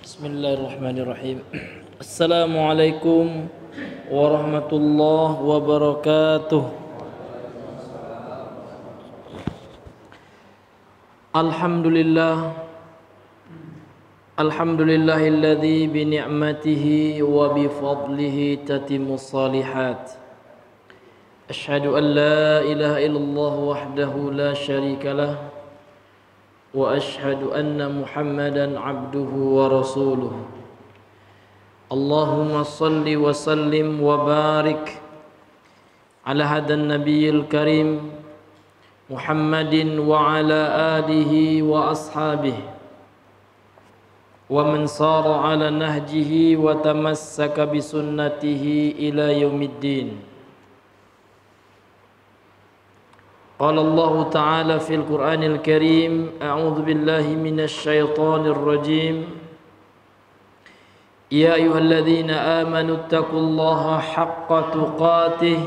Bismillahirrahmanirrahim. Assalamualaikum warahmatullahi wabarakatuh. Alhamdulillahilladzi bi ni'matihi wa bi fadlihi tatimmus shalihat. Asyhadu an la ilaha illallah wahdahu la syarika lah wa asyhadu anna Muhammadan abduhu wa rasuluh. Allahumma salli wa sallim wa barik ala hadan nabiyil karim Muhammadin wa ala alihi wa ashabihi wa man sara ala nahjihi wa tamassaka bi sunnatihi ila yaumiddin. قال الله تعالى في القرآن الكريم أعوذ بالله من الشيطان الرجيم يا أيها الذين آمنوا اتقوا الله حق تقاته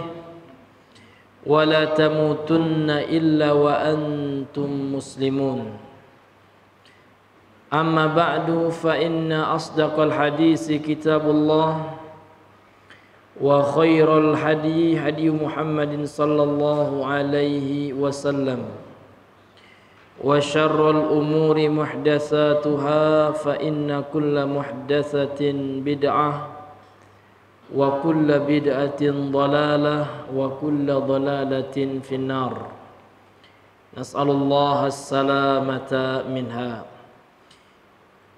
ولا تموتن إلا وأنتم مسلمون أما بعد فإن أصدق الحديث كتاب الله وخير الهدي هدي محمد صلى الله عليه وسلم وشر الأمور محدثاتها فإن كل محدثة بدعة وكل بدعة ضلالة وكل ضلالة في النار نسأل الله السلامة منها.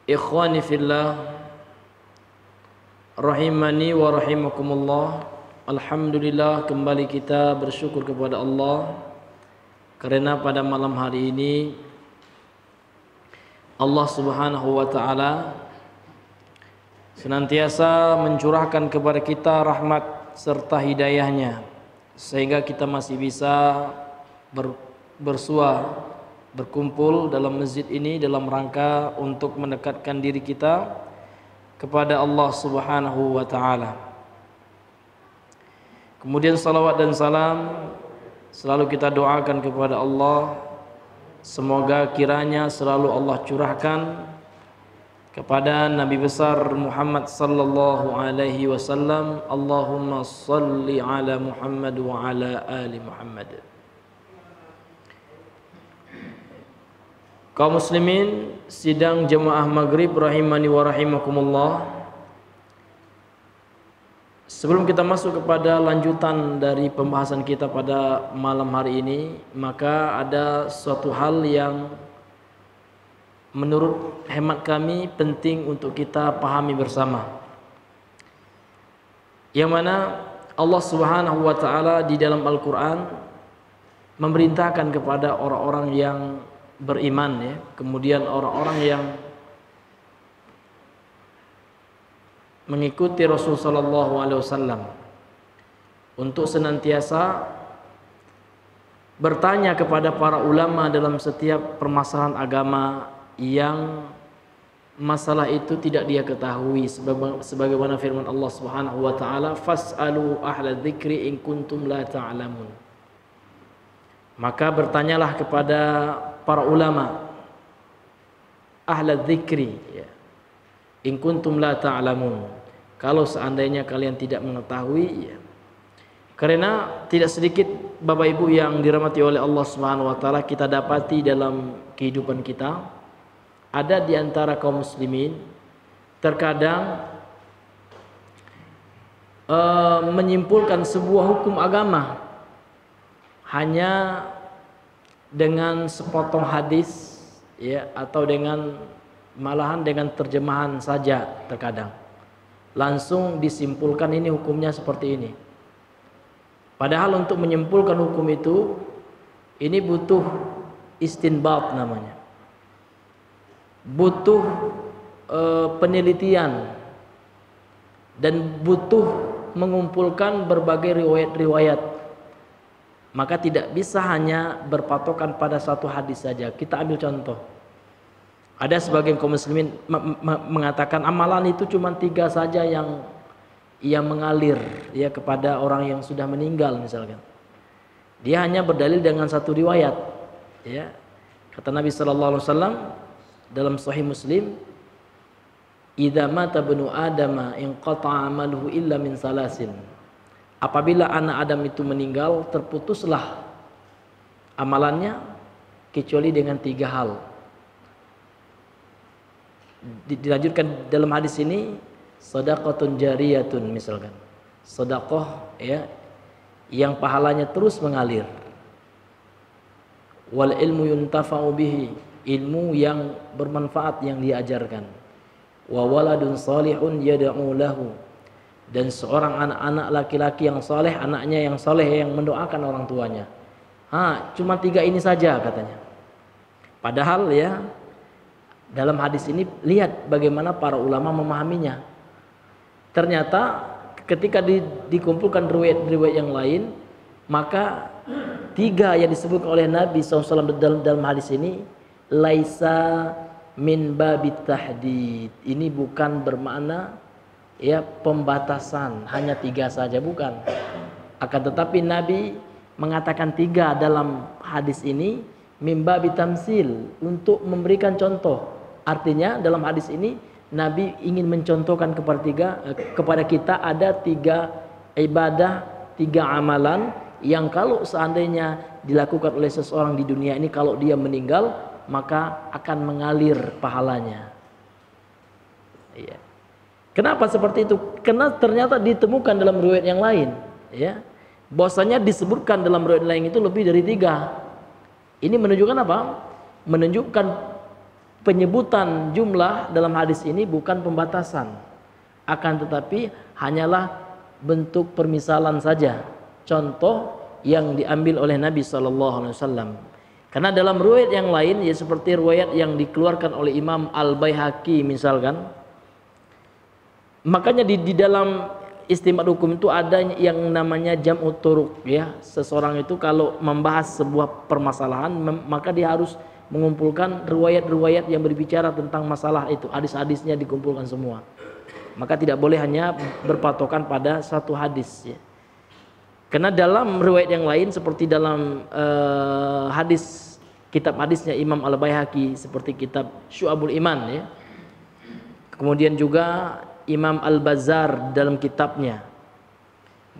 إخواني في الله rahimani wa rahimakumullah. Alhamdulillah, kembali kita bersyukur kepada Allah karena pada malam hari ini Allah Subhanahu wa taala senantiasa mencurahkan kepada kita rahmat serta hidayahnya sehingga kita masih bisa berkumpul dalam masjid ini dalam rangka untuk mendekatkan diri kita kepada Allah Subhanahu wa taala. Kemudian salawat dan salam selalu kita doakan kepada Allah, semoga kiranya selalu Allah curahkan kepada Nabi besar Muhammad sallallahu alaihi wasallam. Allahumma shalli ala Muhammad wa ala ali Muhammad. Kaum muslimin sidang jemaah maghrib rahimani wa rahimakumullah. Sebelum kita masuk kepada lanjutan dari pembahasan kita pada malam hari ini, maka ada suatu hal yang menurut hemat kami penting untuk kita pahami bersama, yang mana Allah Subhanahu wa taala di dalam Al-Qur'an memerintahkan kepada orang-orang yang beriman, ya, kemudian orang-orang yang mengikuti Rasul sallallahu alaihi wasallam untuk senantiasa bertanya kepada para ulama dalam setiap permasalahan agama yang masalah itu tidak dia ketahui, sebagaimana firman Allah Subhanahu wa taala, fas'alu ahla dzikri in kuntum la ta'lamun. Maka bertanyalah kepada para ulama ahla dzikri, ya, in kuntum la ta'lamun, kalau seandainya kalian tidak mengetahui, ya. Karena tidak sedikit Bapak Ibu yang dirahmati oleh Allah Subhanahu wa taala kita dapati dalam kehidupan kita, ada di antara kaum muslimin terkadang menyimpulkan sebuah hukum agama hanya dengan sepotong hadis, ya, atau malahan dengan terjemahan saja. Terkadang langsung disimpulkan ini hukumnya seperti ini, padahal untuk menyimpulkan hukum itu ini butuh istinbat namanya, butuh penelitian dan butuh mengumpulkan berbagai riwayat-riwayat. Maka tidak bisa hanya berpatokan pada satu hadis saja. Kita ambil contoh. Ada sebagian kaum muslimin mengatakan amalan itu cuma 3 saja yang mengalir, ya, kepada orang yang sudah meninggal misalkan. Dia hanya berdalil dengan satu riwayat, ya. Kata Nabi sallallahu alaihi wasallam dalam Sahih Muslim, idza mata ibnu adama inqata'a amaluhu illa min salasin. Apabila anak Adam itu meninggal, terputuslah amalannya kecuali dengan 3 hal. Dilanjutkan dalam hadis ini, shadaqatun jariyatun, misalkan sedekah ya yang pahalanya terus mengalir, wal ilmu yuntafa'u bihi, ilmu yang bermanfaat yang diajarkan, wa waladun salihun yad'u lahu, dan seorang anak-anak laki-laki yang saleh, anaknya yang saleh yang mendoakan orang tuanya. Cuma 3 ini saja katanya. Padahal ya dalam hadis ini lihat bagaimana para ulama memahaminya. Ternyata ketika dikumpulkan riwayat-riwayat yang lain, maka 3 yang disebutkan oleh Nabi SAW dalam hadis ini laisa min babit tahdid. Ini bukan bermakna ya pembatasan hanya 3 saja, bukan. Akan tetapi Nabi mengatakan 3 dalam hadis ini min babit tamsil, untuk memberikan contoh. Artinya dalam hadis ini Nabi ingin mencontohkan kepada kita ada 3 ibadah, 3 amalan yang kalau seandainya dilakukan oleh seseorang di dunia ini, kalau dia meninggal maka akan mengalir pahalanya. Iya. Kenapa seperti itu? Karena ternyata ditemukan dalam riwayat yang lain, ya. Bahwasanya disebutkan dalam riwayat lain itu lebih dari 3. Ini menunjukkan apa? Menunjukkan penyebutan jumlah dalam hadis ini bukan pembatasan, akan tetapi hanyalah bentuk permisalan saja, contoh yang diambil oleh Nabi SAW. Karena dalam riwayat yang lain, ya seperti riwayat yang dikeluarkan oleh Imam Al-Baihaqi misalkan, makanya di dalam istimad hukum itu ada yang namanya jam'ut turuq, ya. Seseorang itu kalau membahas sebuah permasalahan maka dia harus mengumpulkan riwayat-riwayat yang berbicara tentang masalah itu, hadis-hadisnya dikumpulkan semua. Maka tidak boleh hanya berpatokan pada satu hadis, ya. Karena dalam riwayat yang lain seperti dalam hadis, kitab hadisnya Imam Al-Baihaqi seperti kitab Syu'abul Iman, ya. Kemudian juga Imam Al-Bazzar dalam kitabnya,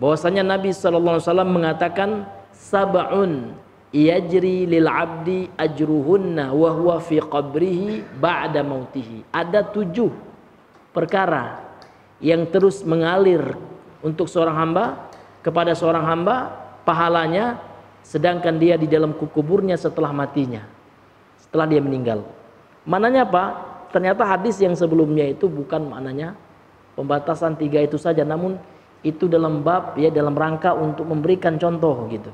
bahwasanya Nabi SAW mengatakan sab'un yajri lil abdi ajruhunna wa huwa fi qabrihi ba'da mautihi. Ada 7 perkara yang terus mengalir untuk seorang hamba, kepada seorang hamba pahalanya sedangkan dia di dalam kuburnya setelah matinya, setelah dia meninggal. Maknanya apa? Ternyata hadis yang sebelumnya itu bukan maknanya pembatasan 3 itu saja, namun itu dalam bab, ya, dalam rangka untuk memberikan contoh gitu.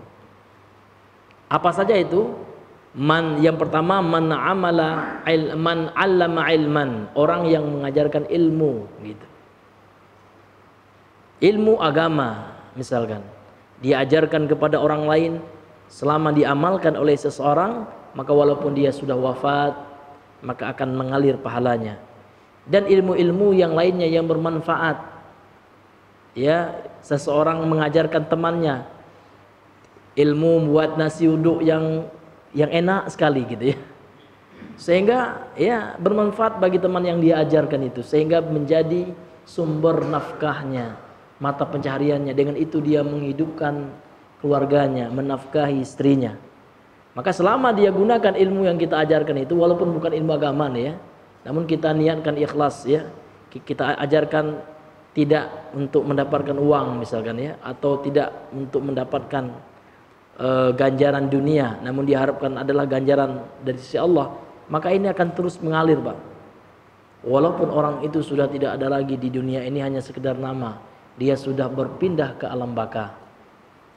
Apa saja itu? Yang pertama, man 'allama ilman, orang yang mengajarkan ilmu gitu. Ilmu agama misalkan diajarkan kepada orang lain, selama diamalkan oleh seseorang, maka walaupun dia sudah wafat maka akan mengalir pahalanya. Dan ilmu-ilmu yang lainnya yang bermanfaat, ya, seseorang mengajarkan temannya ilmu buat nasi uduk yang enak sekali gitu, ya, sehingga ya bermanfaat bagi teman yang dia ajarkan itu, sehingga menjadi sumber nafkahnya, mata pencahariannya. Dengan itu dia menghidupkan keluarganya, menafkahi istrinya. Maka selama dia gunakan ilmu yang kita ajarkan itu, walaupun bukan ilmu agama nih, ya, namun kita niatkan ikhlas, ya, kita ajarkan tidak untuk mendapatkan uang misalkan, ya, atau tidak untuk mendapatkan ganjaran dunia, namun diharapkan adalah ganjaran dari sisi Allah, maka ini akan terus mengalir, Pak. Walaupun orang itu sudah tidak ada lagi di dunia ini, hanya sekedar nama, dia sudah berpindah ke alam baka.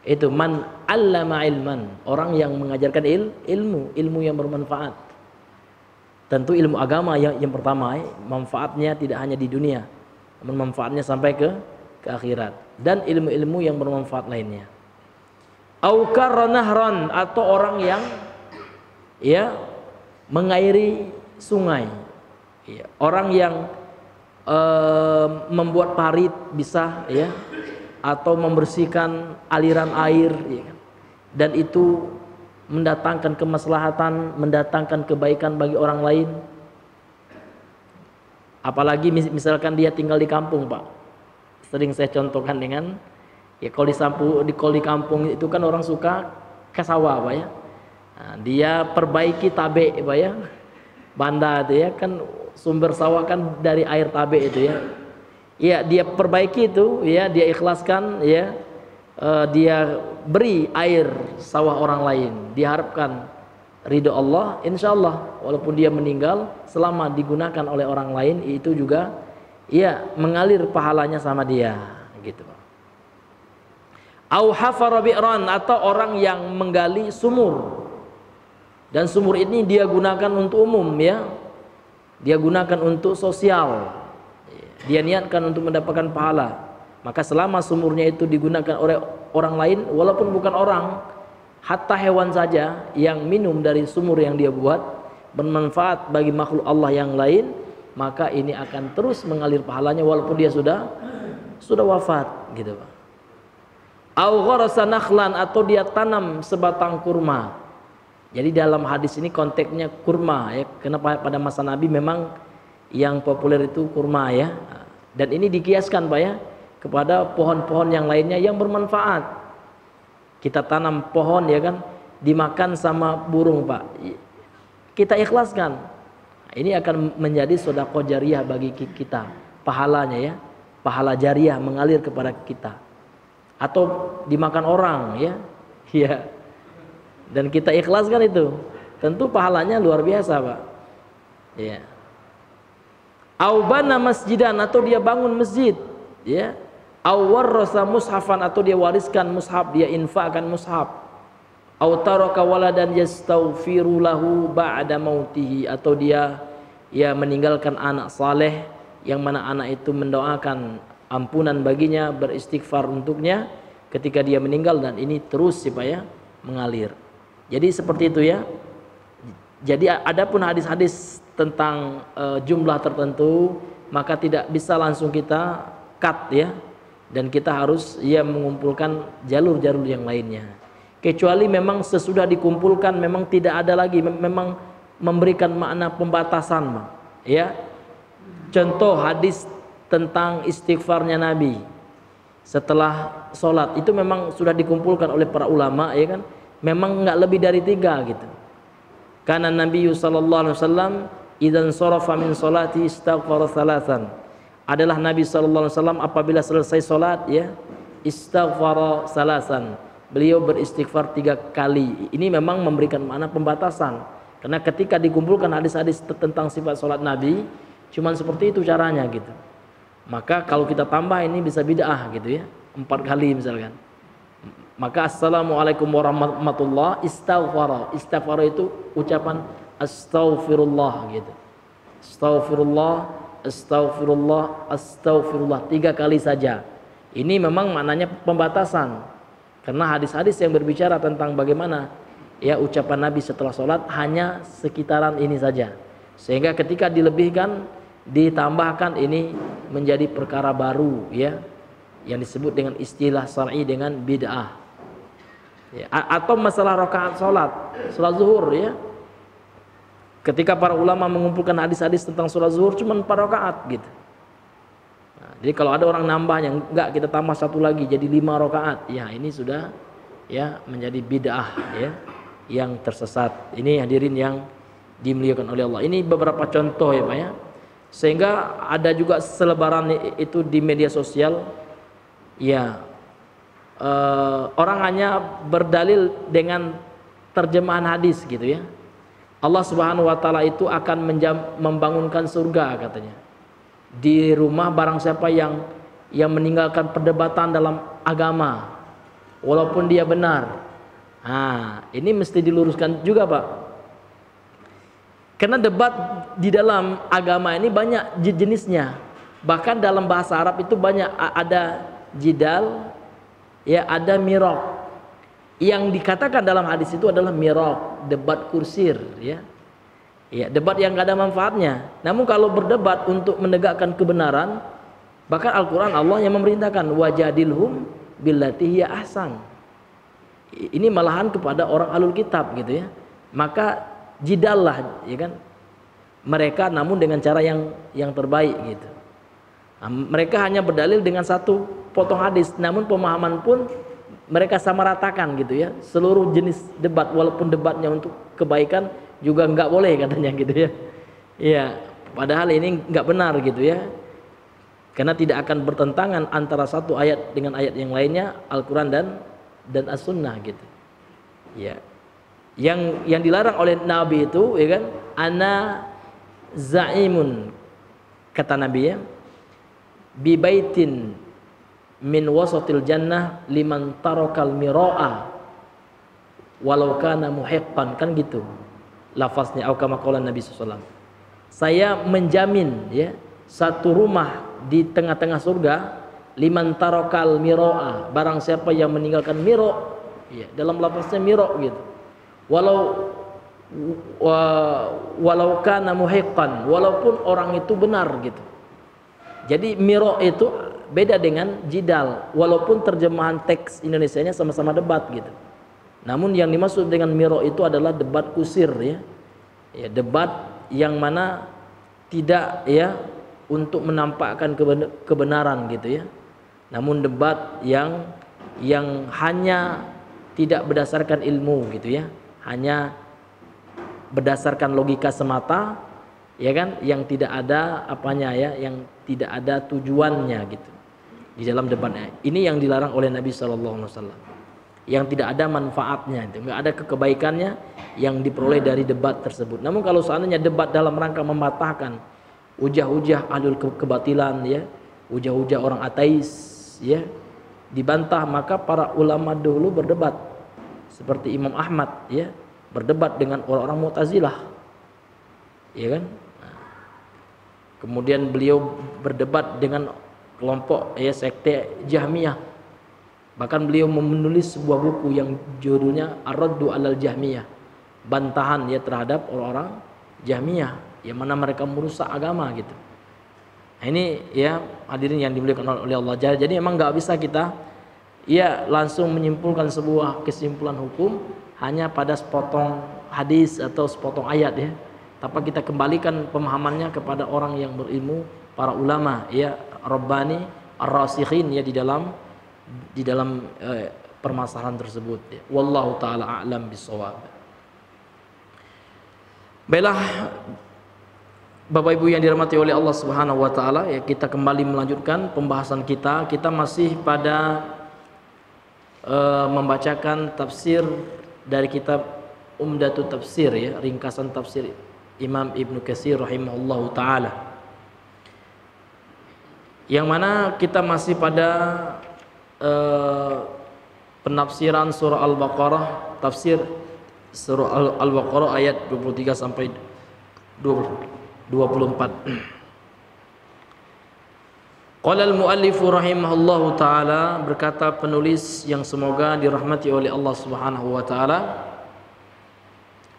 Itu man 'allama ilman, orang yang mengajarkan ilmu yang bermanfaat. Tentu ilmu agama yang pertama, manfaatnya tidak hanya di dunia, namun manfaatnya sampai ke akhirat. Dan ilmu-ilmu yang bermanfaat lainnya. Au karnahran, atau orang yang, ya, mengairi sungai, ya, orang yang membuat parit bisa, ya, atau membersihkan aliran air, ya, dan itu mendatangkan kemaslahatan, mendatangkan kebaikan bagi orang lain. Apalagi misalkan dia tinggal di kampung, Pak. Sering saya contohkan dengan ya kalau di kampung itu kan orang suka ke sawah, Pak ya. Nah, dia perbaiki tabe, Pak ya. Banda itu ya kan sumber sawah kan dari air tabe itu ya. Ya dia perbaiki itu ya, dia ikhlaskan ya, dia beri air sawah orang lain, diharapkan ridho Allah, insya Allah walaupun dia meninggal selama digunakan oleh orang lain itu juga ya mengalir pahalanya sama dia gitu. Au hafara bi'ran, atau orang yang menggali sumur dan sumur ini dia gunakan untuk umum ya, dia gunakan untuk sosial, dia niatkan untuk mendapatkan pahala, maka selama sumurnya itu digunakan oleh orang lain walaupun bukan orang, hatta hewan saja yang minum dari sumur yang dia buat bermanfaat bagi makhluk Allah yang lain, maka ini akan terus mengalir pahalanya walaupun dia sudah wafat gitu Pak. Au gharasa nakhlan, atau dia tanam sebatang kurma. Jadi dalam hadis ini konteksnya kurma ya. Kenapa pada masa Nabi memang yang populer itu kurma ya. Dan ini dikiaskan Pak ya kepada pohon-pohon yang lainnya yang bermanfaat. Kita tanam pohon ya kan, dimakan sama burung Pak, kita ikhlaskan, ini akan menjadi sedekah jariyah bagi kita, pahalanya ya, pahala jariyah mengalir kepada kita. Atau dimakan orang ya, ya, dan kita ikhlaskan itu, tentu pahalanya luar biasa Pak ya. Au bana masjidan, atau dia bangun masjid ya. Au warrasa mushafan, atau dia wariskan mushaf, dia infakkan mushaf. Au taraka waladan yastaghfiru lahu ba'da mautihi, atau dia ya meninggalkan anak saleh yang mana anak itu mendoakan ampunan baginya, beristighfar untuknya ketika dia meninggal, dan ini terus ya Pak ya mengalir. Jadi seperti itu ya. Jadi adapun hadis-hadis tentang jumlah tertentu maka tidak bisa langsung kita cut ya. Dan kita harus ya mengumpulkan jalur-jalur yang lainnya. Kecuali memang sesudah dikumpulkan memang tidak ada lagi, memang memberikan makna pembatasan, Bang. Ya. Contoh hadis tentang istighfarnya Nabi setelah sholat itu memang sudah dikumpulkan oleh para ulama ya kan. Memang enggak lebih dari 3 gitu. Karena Nabi sallallahu alaihi wasallam idzan sharafa min sholati istaghfara thalathan. Adalah Nabi sallallahu alaihi wasallam apabila selesai salat ya istaghfara salasan, beliau beristighfar 3 kali. Ini memang memberikan makna pembatasan, karena ketika dikumpulkan hadis-hadis tentang sifat salat Nabi cuman seperti itu caranya gitu. Maka kalau kita tambah ini bisa bid'ah gitu ya, 4 kali misalkan. Maka assalamualaikum warahmatullah istighfar. Istighfar itu ucapan astaghfirullah gitu. Astaghfirullah, astaghfirullah, astaghfirullah 3 kali saja. Ini memang maknanya pembatasan, karena hadis-hadis yang berbicara tentang bagaimana ya ucapan Nabi setelah sholat hanya sekitaran ini saja, sehingga ketika dilebihkan ditambahkan ini menjadi perkara baru ya, yang disebut dengan istilah syar'i dengan bid'ah ya. Atau masalah rakaat sholat zuhur ya, ketika para ulama mengumpulkan hadis-hadis tentang sholat zuhur cuma 4 rakaat gitu. Nah, jadi kalau ada orang nambahnya, enggak, kita tambah 1 lagi jadi 5 rakaat, ya ini sudah ya menjadi bid'ah ya, yang tersesat. Ini hadirin yang dimuliakan oleh Allah. Ini beberapa contoh ya Pak ya. Sehingga ada juga selebaran itu di media sosial ya, orang hanya berdalil dengan terjemahan hadis gitu ya. Allah Subhanahu wa taala itu akan membangunkan surga katanya di rumah barang siapa yang meninggalkan perdebatan dalam agama walaupun dia benar. Nah, ini mesti diluruskan juga Pak, karena debat di dalam agama ini banyak jenisnya. Bahkan dalam bahasa Arab itu banyak, ada jidal ya, ada miraq. Yang dikatakan dalam hadis itu adalah miraq, debat kursir ya. Ya, debat yang gak ada manfaatnya. Namun kalau berdebat untuk menegakkan kebenaran, bahkan Al-Qur'an Allah yang memerintahkan wajadilhum billati hiya ahsan. Ini malahan kepada orang ahlul kitab gitu ya. Maka jidallah ya kan. mereka, namun dengan cara yang terbaik gitu. Nah, mereka hanya berdalil dengan satu potong hadis, namun pemahaman pun mereka samaratakan gitu ya. Seluruh jenis debat, walaupun debatnya untuk kebaikan juga nggak boleh katanya gitu ya. Iya, padahal ini nggak benar gitu ya. Karena tidak akan bertentangan antara satu ayat dengan ayat yang lainnya, Al-Quran dan As-Sunnah gitu. Ya, yang dilarang oleh Nabi itu, ya kan, ana zaimun, kata Nabi ya, bi baitin min wasatil jannah liman tarakal miraa walau kana muhiqqan, kan gitu lafaznya, atau kama qala Nabi sallallahu alaihi wasallam. Saya menjamin ya satu rumah di tengah-tengah surga, liman tarakal miraa, barang siapa yang meninggalkan miro, ya, dalam lafaznya miro gitu, walau kana muhiqqan, walaupun orang itu benar gitu. Jadi miro itu beda dengan jidal, walaupun terjemahan teks Indonesianya sama-sama debat gitu. Namun yang dimaksud dengan miro itu adalah debat kusir ya. Ya, debat yang mana tidak ya untuk menampakkan kebenaran gitu ya. Namun debat yang hanya tidak berdasarkan ilmu gitu ya. Hanya berdasarkan logika semata, ya kan, yang tidak ada apanya ya, yang tidak ada tujuannya gitu di dalam debatnya. Ini yang dilarang oleh Nabi SAW, yang tidak ada manfaatnya, itu nggak ada kebaikannya yang diperoleh dari debat tersebut. Namun kalau seandainya debat dalam rangka mematahkan hujah-hujah ahlul kebatilan ya, hujah-hujah orang ateis ya, dibantah, maka para ulama dahulu berdebat, seperti Imam Ahmad ya, berdebat dengan orang-orang Mu'tazilah, ya kan. Kemudian beliau berdebat dengan kelompok ya sekte Jahmiyah. Bahkan beliau menulis sebuah buku yang judulnya Ar-Raddu 'alal Jahmiyah, bantahan ya terhadap orang-orang Jahmiyah yang mana mereka merusak agama gitu. Nah, ini ya hadirin yang dimuliakan oleh Allah. Jadi memang nggak bisa kita ya langsung menyimpulkan sebuah kesimpulan hukum hanya pada sepotong hadis atau sepotong ayat ya. Tapi kita kembalikan pemahamannya kepada orang yang berilmu, para ulama ya, Rabbani ar-rasikhin ya di dalam permasalahan tersebut ya. Wallahu taala a'lam bissawab. Baiklah Bapak Ibu yang dirahmati oleh Allah Subhanahu wa taala, ya, kita kembali melanjutkan pembahasan kita. Kita masih pada membacakan tafsir dari kitab Umdatut Tafsir ya, ringkasan tafsir Imam Ibnu Katsir rahimahullahu taala. Yang mana kita masih pada penafsiran surah Al-Baqarah, tafsir surah Al-Baqarah ayat 23 sampai 24. Qala al-muallif rahimahullahu taala, berkata penulis yang semoga dirahmati oleh Allah Subhanahu wa taala.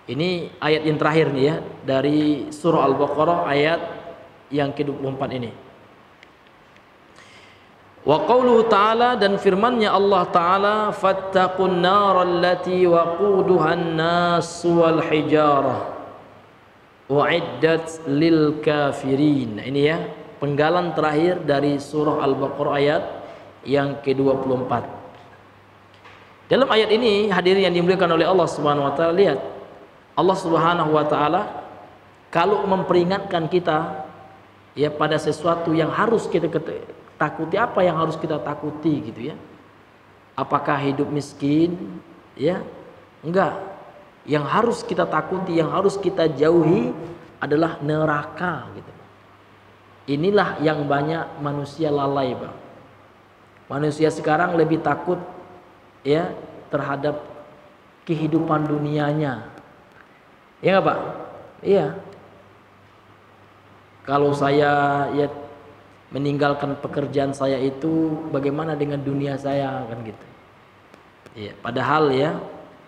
Ini ayat yang terakhir nih ya dari surah Al-Baqarah ayat yang ke-24 ini. Wa qauluhu ta'ala, dan firman-Nya Allah taala, fattaqun naral lati waquduhan nas wal hijarah wa'iddat lil kafirin. Ini ya penggalan terakhir dari surah Al-Baqarah ayat yang ke-24. Dalam ayat ini hadirin yang dimuliakan oleh Allah Subhanahu wa taala, lihat Allah Subhanahu wa taala kalau memperingatkan kita ya pada sesuatu yang harus kita takuti. Apa yang harus kita takuti gitu ya? Apakah hidup miskin? Ya, enggak. Yang harus kita takuti, yang harus kita jauhi adalah neraka gitu. Inilah yang banyak manusia lalai, Bang. Manusia sekarang lebih takut ya terhadap kehidupan dunianya. Ya enggak, Pak? Iya. Kalau saya ya meninggalkan pekerjaan saya itu, bagaimana dengan dunia saya, kan gitu. Iya, padahal ya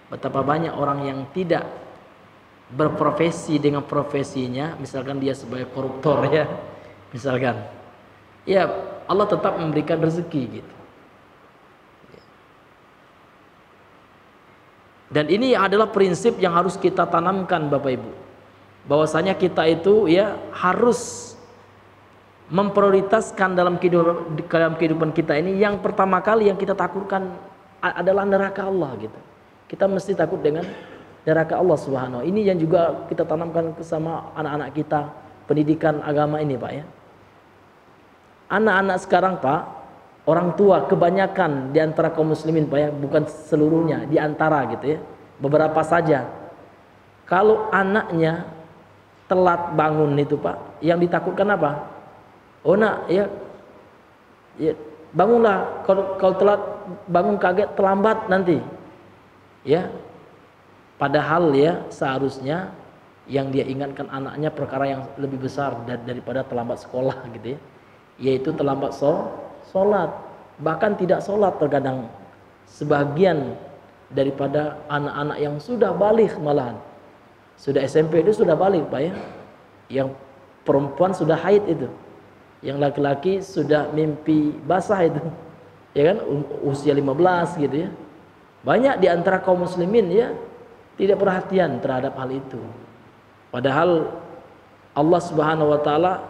betapa banyak orang yang tidak berprofesi dengan profesinya, misalkan dia sebagai koruptor ya, misalkan. Ya, Allah tetap memberikan rezeki gitu. Dan ini adalah prinsip yang harus kita tanamkan Bapak Ibu. bahwasanya kita itu ya harus memprioritaskan dalam kehidupan kita ini, yang pertama kali yang kita takutkan adalah neraka Allah gitu. Kita mesti takut dengan neraka Allah Subhanahu. Ini yang juga kita tanamkan sama anak-anak kita, pendidikan agama ini, Pak ya. Anak-anak sekarang, Pak, orang tua kebanyakan di antara kaum muslimin, Pak ya, bukan seluruhnya, di antara gitu ya, beberapa saja. Kalau anaknya telat bangun itu, Pak, yang ditakutkan apa? Oh nak, ya bangunlah, kalau telat bangun kaget terlambat nanti. Ya. Padahal ya seharusnya yang dia ingatkan anaknya perkara yang lebih besar daripada terlambat sekolah gitu ya. Yaitu terlambat sholat. Bahkan tidak sholat terkadang sebagian daripada anak-anak yang sudah balik malahan. Sudah SMP itu sudah balik, Pak ya. Yang perempuan sudah haid itu. Yang laki-laki sudah mimpi basah itu. Ya kan, usia 15 gitu ya. Banyak di antara kaum muslimin ya tidak perhatian terhadap hal itu. Padahal Allah Subhanahu wa taala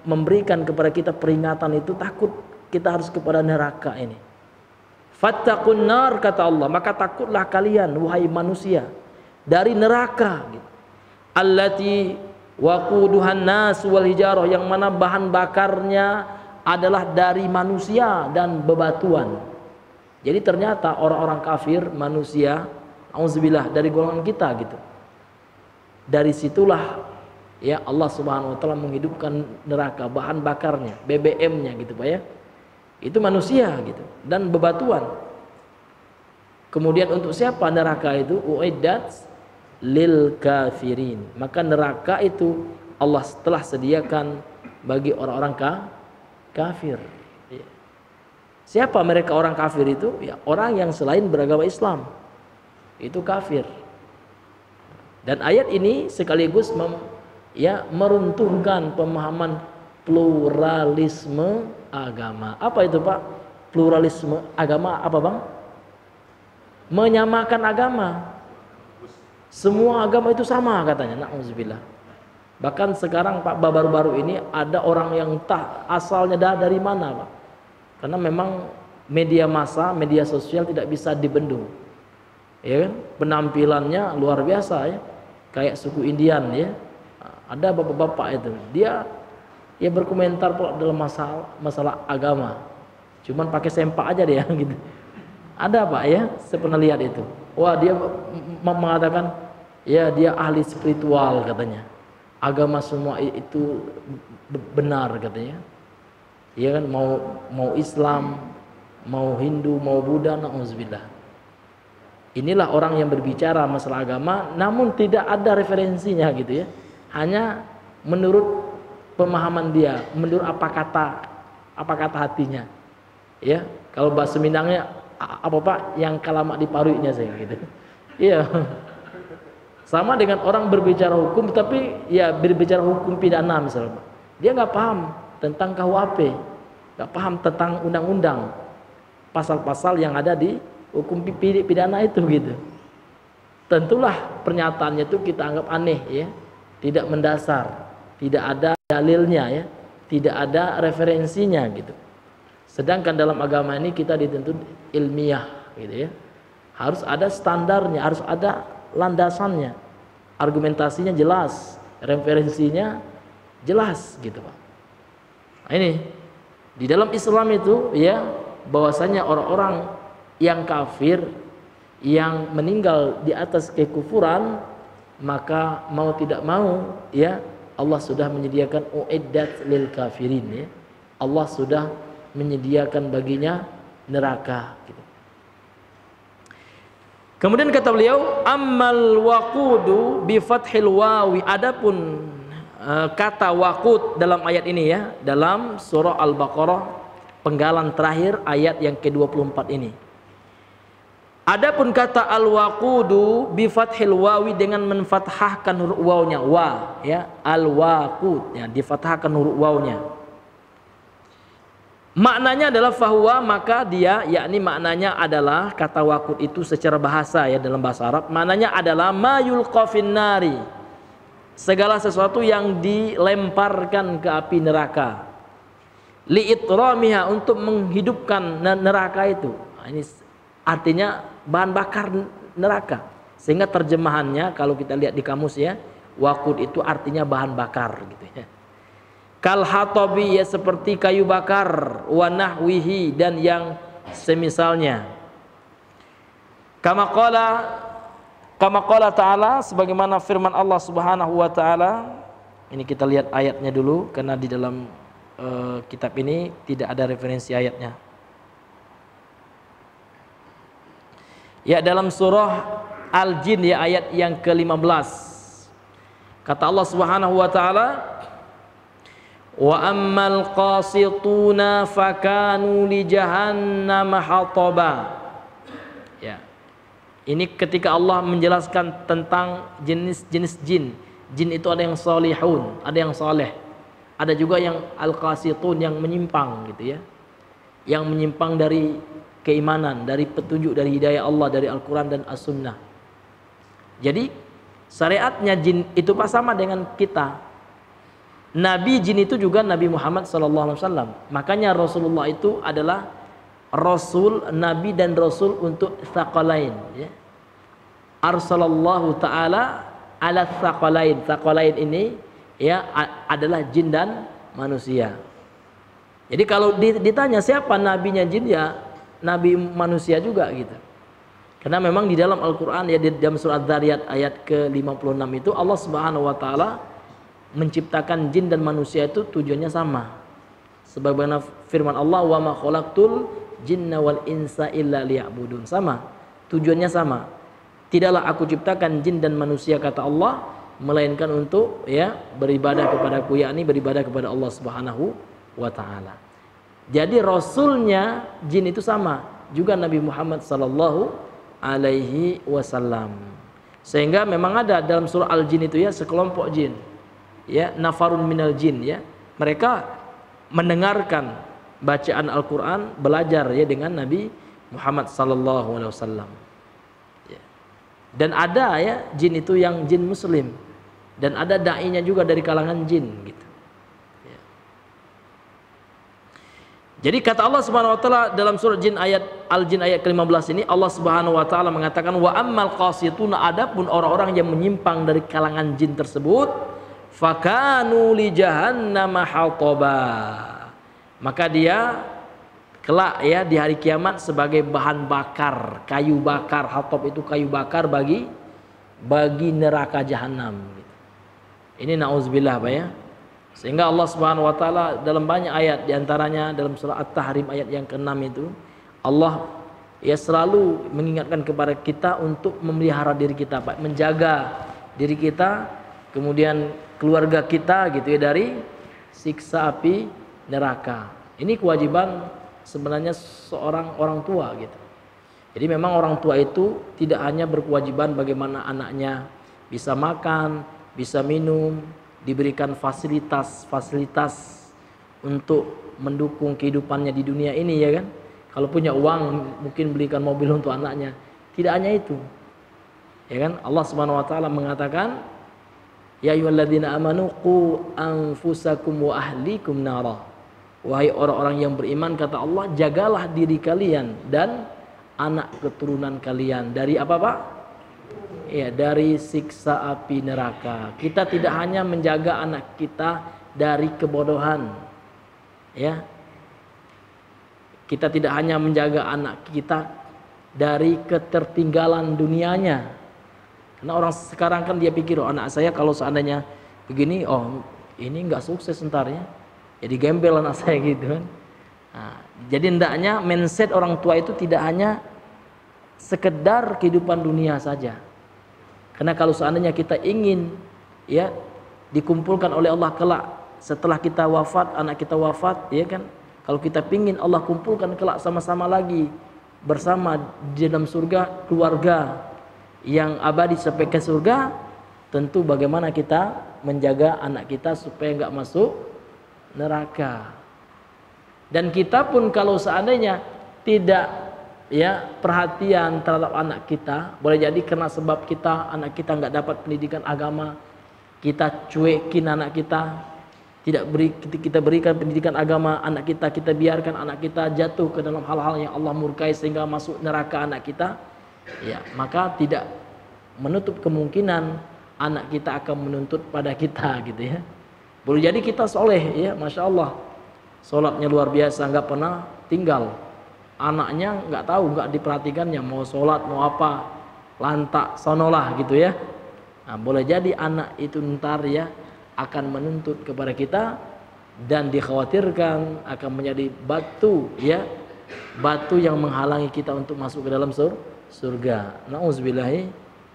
memberikan kepada kita peringatan itu, takut kita harus kepada neraka ini. Fattaqun nar, kata Allah, maka takutlah kalian wahai manusia dari neraka gitu. Allati waquduhan nas wal hijarah, yang mana bahan bakarnya adalah dari manusia dan bebatuan. Jadi ternyata orang-orang kafir, manusia, auzubillah, dari golongan kita gitu. Dari situlah ya Allah Subhanahu wa taala menghidupkan neraka, bahan bakarnya, BBM-nya gitu, Pak ya. Itu manusia gitu dan bebatuan. Kemudian untuk siapa neraka itu? Uiddat lil kafirin. Maka neraka itu Allah telah sediakan bagi orang-orang kafir. Siapa mereka orang kafir itu? Ya, orang yang selain beragama Islam. Itu kafir. Dan ayat ini sekaligus meruntuhkan pemahaman pluralisme agama. Apa itu, Pak? Pluralisme agama apa, Bang? Menyamakan agama. Semua agama itu sama katanya. Na'udzubillah. Bahkan sekarang, Pak, baru-baru ini ada orang yang entah asalnya dari mana, Pak. Karena memang media massa, media sosial tidak bisa dibendung. Ya kan? Penampilannya luar biasa ya. Kayak suku Indian ya. Ada bapak-bapak itu. Dia berkomentar dalam masalah agama. Cuman pakai sempak aja dia gitu. Ada, Pak ya, saya pernah lihat itu. Wah, dia mengatakan ya dia ahli spiritual katanya. Agama semua itu benar katanya. Ya kan, mau Islam, mau Hindu, mau Buddha, na'udzubillah. Inilah orang yang berbicara masalah agama namun tidak ada referensinya gitu ya. Hanya menurut pemahaman dia, menurut apa kata hatinya. Ya, kalau bahasa Minangnya apa, Pak, yang kalamak di paruinya saya gitu. Iya. Sama dengan orang berbicara hukum tapi ya berbicara hukum pidana misalnya, Pak. Dia nggak paham tentang KUHP, nggak paham tentang undang-undang, pasal-pasal yang ada di hukum pidana itu gitu. Tentulah pernyataannya itu kita anggap aneh ya, tidak mendasar, tidak ada dalilnya ya, tidak ada referensinya gitu. Sedangkan dalam agama ini kita dituntut ilmiah gitu ya, harus ada standarnya, harus ada landasannya, argumentasinya jelas, referensinya jelas gitu, Pak. Nah, ini di dalam Islam itu ya, bahwasanya orang-orang yang kafir yang meninggal di atas kekufuran, maka mau tidak mau ya Allah sudah menyediakan uiddat lil kafirin ya. Allah sudah menyediakan baginya neraka gitu. Kemudian kata beliau, ammal waqudu bi fathil wawi, adapun kata waqud dalam ayat ini ya, dalam surah Al-Baqarah penggalan terakhir ayat yang ke-24 ini. Adapun kata al-waqudu bi fathil wawi dengan menfathahkan huruf wawnya, wa ya, al-waqud ya, difathahkan huruf wawnya. Maknanya adalah fahuwa, maka dia, yakni maknanya adalah kata waqud itu secara bahasa ya, dalam bahasa Arab maknanya adalah ma yulqa finnari, segala sesuatu yang dilemparkan ke api neraka, liitramiha, untuk menghidupkan neraka itu. Nah, ini artinya bahan bakar neraka, sehingga terjemahannya kalau kita lihat di kamus ya, waqud itu artinya bahan bakar gitu ya. Kal hatabi, ya seperti kayu bakar, wa nahwihi, dan yang semisalnya. Kama qala ta'ala, sebagaimana firman Allah Subhanahu wa taala. Ini kita lihat ayatnya dulu karena di dalam kitab ini tidak ada referensi ayatnya. Ya, dalam surah Al-Jin ya, ayat yang ke-15. Kata Allah Subhanahu wa taala, wa ammal qasituna fakanu li jahannam hataba. Ya. Ini ketika Allah menjelaskan tentang jenis-jenis jin. Jin itu ada yang salihun, ada yang saleh. Ada juga yang al-qasitun, yang menyimpang gitu ya. Yang menyimpang dari keimanan, dari petunjuk, dari hidayah Allah, dari Al-Qur'an dan As-Sunnah. Jadi syariatnya jin itu sama dengan kita. Nabi jin itu juga Nabi Muhammad SAW. Makanya Rasulullah itu adalah Rasul, Nabi dan Rasul untuk tsaqalain ya. Arsalallahu ta'ala ala tsaqalain. Tsaqalain ini ya adalah jin dan manusia. Jadi kalau ditanya siapa nabinya jin, ya nabi manusia juga gitu. Karena memang di dalam Al-Qur'an ya, di dalam surah Dzariyat ayat ke-56 itu Allah Subhanahu wa taala menciptakan jin dan manusia itu tujuannya sama. Sebagaimana firman Allah, wa ma khalaqtul jinna wal insa illa liya'budun. Sama, tujuannya sama. Tidaklah aku ciptakan jin dan manusia, kata Allah, melainkan untuk ya beribadah kepadaku, yakni beribadah kepada Allah Subhanahu wa taala. Jadi rasulnya jin itu sama, juga Nabi Muhammad sallallahu alaihi wasallam. Sehingga memang ada dalam surah Al-Jin itu ya, sekelompok jin ya, nafarun minal jin ya, mereka mendengarkan bacaan Al-Qur'an, belajar ya dengan Nabi Muhammad sallallahu alaihi wasallam ya. Dan ada ya jin itu yang jin muslim, dan ada dai-nya juga dari kalangan jin gitu ya. Jadi kata Allah Subhanahu wa taala dalam surah Jin ayat Al-Jin ayat ke-15 ini, Allah Subhanahu wa taala mengatakan, wa ammal qasituna, adapun orang-orang yang menyimpang dari kalangan jin tersebut, fakanu li jahannam hataba, maka dia kelak ya di hari kiamat sebagai bahan bakar, kayu bakar. Hatab itu kayu bakar bagi neraka jahanam gitu. Ini nauzubillah Pak ya. Sehingga Allah Subhanahu wa taala dalam banyak ayat, diantaranya dalam surah At-Tahrim ayat yang ke-6 itu, Allah ya selalu mengingatkan kepada kita untuk memelihara diri kita Pak, menjaga diri kita, kemudian keluarga kita gitu ya, dari siksa api neraka. Ini kewajiban sebenarnya seorang orang tua gitu. Jadi memang orang tua itu tidak hanya berkewajiban bagaimana anaknya bisa makan, bisa minum, diberikan fasilitas untuk mendukung kehidupannya di dunia ini ya kan. Kalau punya uang mungkin belikan mobil untuk anaknya. Tidak hanya itu. Ya kan? Allah Subhanahu wa taala mengatakan, ya ayyuhalladzina amanu qu anfusakum wa ahlikum nara. Wahai orang-orang yang beriman, kata Allah, jagalah diri kalian dan anak keturunan kalian dari apa Pak? Ya, dari siksa api neraka. Kita tidak hanya menjaga anak kita dari kebodohan. Ya. Kita tidak hanya menjaga anak kita dari ketertinggalan dunianya. Karena orang sekarang kan dia pikir, oh anak saya kalau seandainya begini, oh ini nggak sukses ntar ya. Jadi gembel anak saya gitu kan. Nah, jadi hendaknya mindset orang tua itu tidak hanya sekedar kehidupan dunia saja. Karena kalau seandainya kita ingin ya dikumpulkan oleh Allah kelak setelah kita wafat, anak kita wafat ya kan. Kalau kita pingin Allah kumpulkan kelak sama-sama lagi bersama di dalam surga, keluarga yang abadi sampai ke surga, tentu bagaimana kita menjaga anak kita supaya enggak masuk neraka. Dan kita pun kalau seandainya tidak ya perhatian terhadap anak kita, boleh jadi karena sebab anak kita nggak dapat pendidikan agama, kita cuekin anak kita, kita berikan pendidikan agama anak kita biarkan anak kita jatuh ke dalam hal-hal yang Allah murkai sehingga masuk neraka anak kita, ya maka tidak menutup kemungkinan anak kita akan menuntut pada kita gitu ya. Boleh jadi kita soleh ya, masya Allah, sholatnya luar biasa, nggak pernah tinggal, anaknya nggak tahu, nggak diperhatikannya, mau sholat mau apa lantak sonolah gitu ya. Nah, boleh jadi anak itu ntar ya akan menuntut kepada kita dan dikhawatirkan akan menjadi batu ya, batu yang menghalangi kita untuk masuk ke dalam surga. Nauzubillahi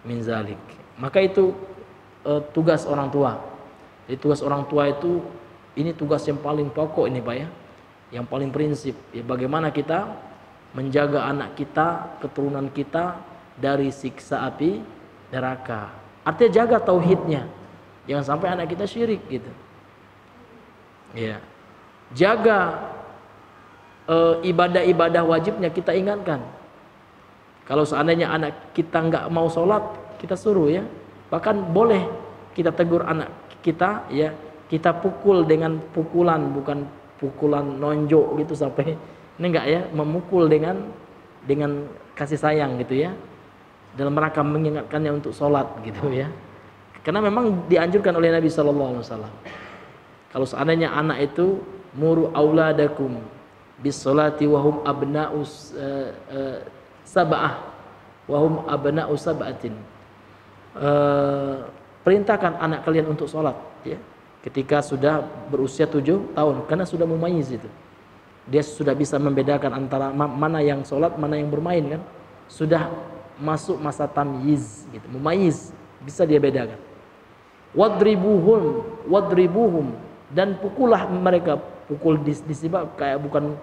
min zalik. Maka itu tugas orang tua. Jadi tugas orang tua itu ini tugas yang paling pokok ini Pak ya, yang paling prinsip ya, bagaimana kita menjaga anak kita, keturunan kita dari siksa api neraka. Artinya jaga tauhidnya, jangan sampai anak kita syirik gitu ya. Jaga ibadah-ibadah wajibnya kita ingatkan. Kalau seandainya anak kita nggak mau sholat, kita suruh ya, bahkan boleh kita tegur anak kita ya, kita pukul dengan pukulan, bukan pukulan nonjok gitu sampai ini enggak ya, memukul dengan kasih sayang gitu ya, dalam rangka mengingatkannya untuk sholat gitu ya. Karena memang dianjurkan oleh Nabi Sallallahu Alaihi Wasallam. Kalau seandainya anak itu muru auladakum bis sholati wahum abnaus sab'ah wahum abna'u sab'atin, perintahkan anak kalian untuk sholat ya, ketika sudah berusia 7 tahun, karena sudah mumayyiz itu, dia sudah bisa membedakan antara mana yang sholat, mana yang bermain kan, sudah masuk masa tamyiz gitu, mumayyiz, bisa dia bedakan. Wadribuhum, dan pukullah mereka, pukul disebab kayak bukan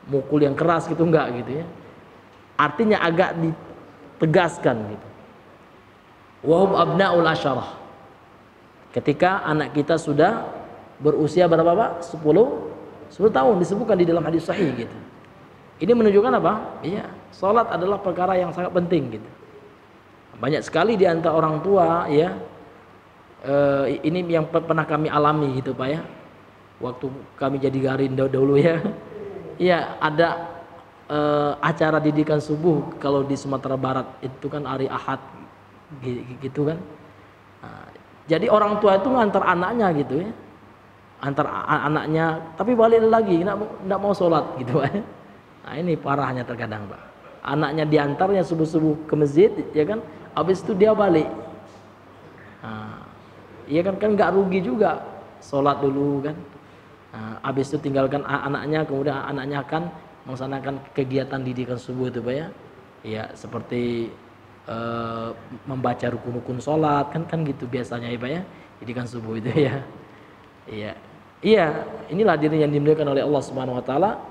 mukul yang keras gitu, enggak gitu ya, artinya agak ditegaskan gitu. Wahum abna'ul asyarah, ketika anak kita sudah berusia berapa Pak? 10 tahun, disebutkan di dalam hadis sahih gitu. Ini menunjukkan apa? Iya, salat adalah perkara yang sangat penting gitu. Banyak sekali di antara orang tua ya, ini yang pernah kami alami gitu Pak ya, waktu kami jadi garin dahulu ya. Iya, ada acara didikan subuh kalau di Sumatera Barat itu kan hari Ahad gitu kan. Nah, jadi orang tua itu ngantar anaknya gitu ya, antar anaknya, tapi balik lagi nggak mau sholat gitu Pak. Nah ini parahnya terkadang Pak, anaknya diantarnya subuh-subuh ke masjid ya kan, habis itu dia balik. Nah, iya kan nggak rugi juga, sholat dulu kan. Nah, habis itu tinggalkan anaknya, kemudian anaknya akan melaksanakan kegiatan didikan subuh itu Pak ya. Ya seperti membaca rukun-rukun sholat kan gitu biasanya ya Pak ya, didikan subuh itu ya. Iya, inilah diri yang dimuliakan oleh Allah Subhanahu wa taala.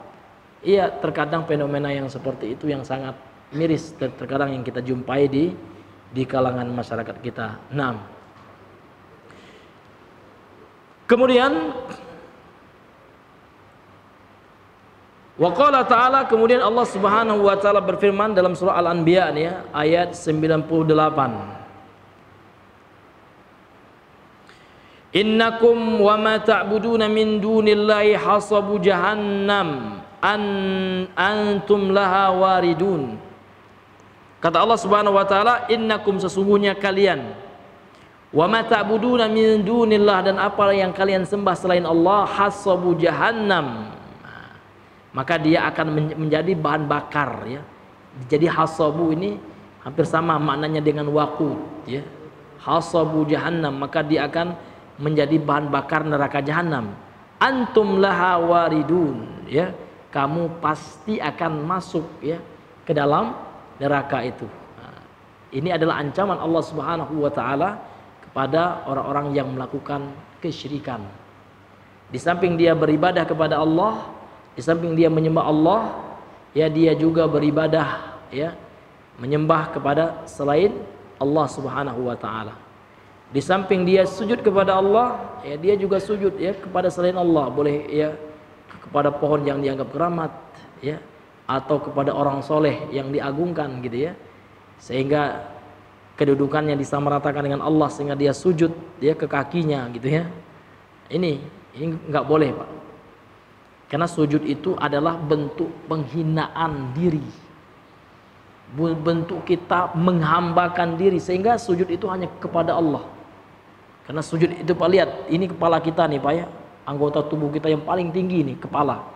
Iya, terkadang fenomena yang seperti itu yang sangat miris terkadang yang kita jumpai di kalangan masyarakat kita. 6. Kemudian wa qala ta'ala, kemudian Allah Subhanahu wa taala berfirman dalam surah Al-Anbiya nih ya, ayat 98. Innakum wa ma ta'buduna min dunillahi hasabu jahannam antum laha waridun. Kata Allah Subhanahu wa taala, innakum, sesungguhnya kalian, wa ma ta'buduna min dunillah, dan apa yang kalian sembah selain Allah, hasabu jahannam, maka dia akan menjadi bahan bakar ya. Jadi hasabu ini hampir sama maknanya dengan waqud ya. Hasabu jahannam, maka dia akan menjadi bahan bakar neraka jahanam. Antum laha waridun ya, kamu pasti akan masuk ya ke dalam neraka itu. Nah, ini adalah ancaman Allah Subhanahu wa taala kepada orang-orang yang melakukan kesyirikan. Di samping dia beribadah kepada Allah, di samping dia menyembah Allah, ya dia juga beribadah ya, menyembah kepada selain Allah Subhanahu wa taala. Di samping dia sujud kepada Allah, ya dia juga sujud ya kepada selain Allah. Boleh ya kepada pohon yang dianggap keramat, ya, atau kepada orang soleh yang diagungkan gitu ya, sehingga kedudukannya disamaratakan dengan Allah sehingga dia sujud dia ke kakinya gitu ya. Ini nggak boleh, Pak. Karena sujud itu adalah bentuk penghinaan diri, bentuk kita menghambakan diri, sehingga sujud itu hanya kepada Allah. Karena sujud itu, Pak, lihat, ini kepala kita nih, Pak ya, anggota tubuh kita yang paling tinggi nih, kepala.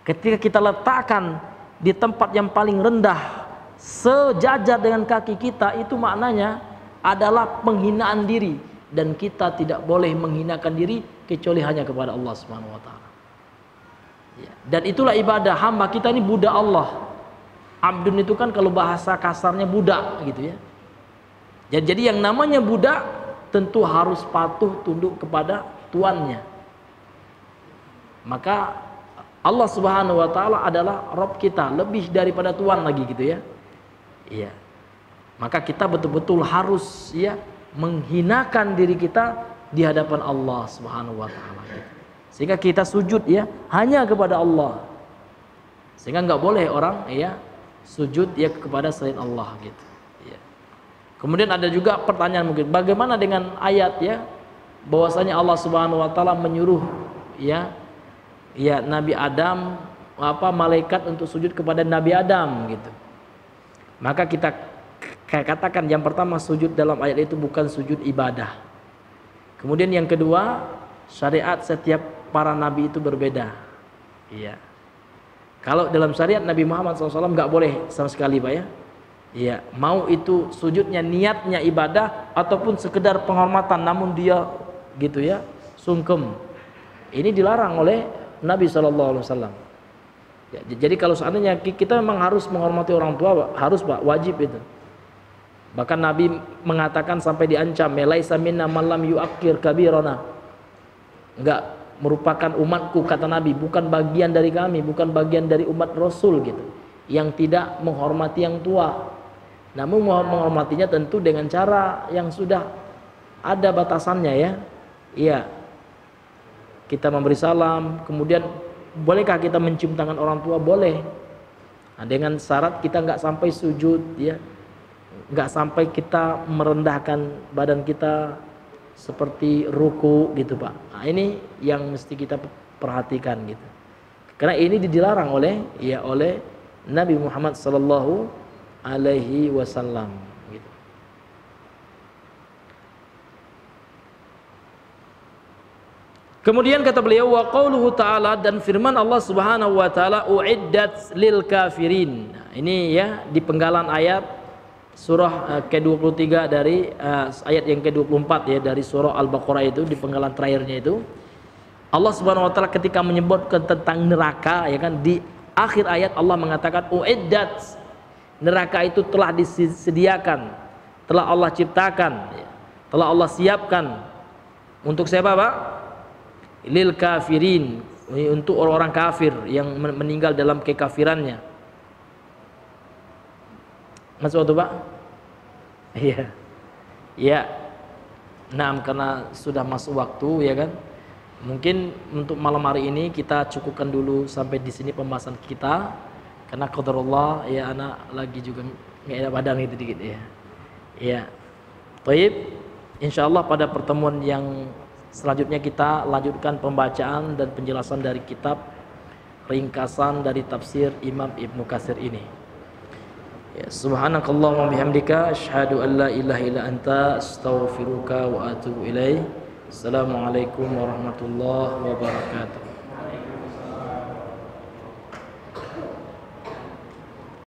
Ketika kita letakkan di tempat yang paling rendah, sejajar dengan kaki kita, itu maknanya adalah penghinaan diri, dan kita tidak boleh menghinakan diri kecuali hanya kepada Allah Subhanahu wa taala. Ya. Dan itulah ibadah hamba kita ini, budak Allah. Abdun itu kan kalau bahasa kasarnya budak gitu ya. Jadi yang namanya budak tentu harus patuh tunduk kepada tuannya. Maka Allah Subhanahu wa taala adalah Rabb kita, lebih daripada tuan lagi gitu ya. Iya. Maka kita betul-betul harus ya menghinakan diri kita di hadapan Allah Subhanahu wa taala. Sehingga kita sujud ya hanya kepada Allah. Sehingga nggak boleh orang ya sujud ya kepada selain Allah gitu. Ya. Kemudian ada juga pertanyaan mungkin, bagaimana dengan ayat ya bahwasanya Allah Subhanahu wa taala menyuruh ya Nabi Adam malaikat untuk sujud kepada Nabi Adam gitu. Maka kita katakan yang pertama, sujud dalam ayat itu bukan sujud ibadah. Kemudian yang kedua, syariat setiap para nabi itu berbeda. Iya. Kalau dalam syariat Nabi Muhammad SAW nggak boleh sama sekali, Pak ya. Iya. Mau itu sujudnya niatnya ibadah ataupun sekedar penghormatan, namun dia gitu ya sungkem. Ini dilarang oleh Nabi SAW. Ya, jadi kalau seandainya kita memang harus menghormati orang tua, harus, Pak, wajib itu. Bahkan Nabi mengatakan sampai diancam, laisa minna man lam yu'akkir kabirana. Enggak merupakan umatku, kata Nabi, bukan bagian dari kami, bukan bagian dari umat Rasul gitu, yang tidak menghormati yang tua. Namun menghormatinya tentu dengan cara yang sudah ada batasannya ya. Iya. Kita memberi salam, kemudian bolehkah kita mencium tangan orang tua? Boleh. Nah, dengan syarat kita nggak sampai sujud ya. Nggak sampai kita merendahkan badan kita seperti ruku gitu, Pak. Nah, ini yang mesti kita perhatikan gitu. Karena ini dilarang oleh Nabi Muhammad sallallahu alaihi wasallam gitu. Kemudian kata beliau, wa qauluhu ta'ala, dan firman Allah Subhanahu wa taala, uiddat lil kafirin. Nah, ini ya di penggalan ayat surah ke-23 dari ayat yang ke-24 ya dari surah Al-Baqarah itu, di penggalan terakhirnya itu Allah Subhanahu wa taala ketika menyebutkan tentang neraka ya kan, di akhir ayat Allah mengatakan uiddat, neraka itu telah disediakan, telah Allah ciptakan ya, telah Allah siapkan untuk siapa, Pak? Lil kafirin, untuk orang-orang kafir yang meninggal dalam kekafirannya. Masuk waktu, Pak? Iya. Ya. Nah, karena sudah masuk waktu ya kan. Mungkin untuk malam hari ini kita cukupkan dulu sampai di sini pembahasan kita. Karena qadarullah ya, anak lagi juga nggak ada padang itu dikit ya. Ya. Baik. Insyaallah pada pertemuan yang selanjutnya kita lanjutkan pembacaan dan penjelasan dari kitab ringkasan dari tafsir Imam Ibnu Katsir ini. Ya, subhanakallahumma bihamdika asyhadu an la ilaha illa anta astaghfiruka wa atubu ilaik. Assalamualaikum warahmatullahi wabarakatuh.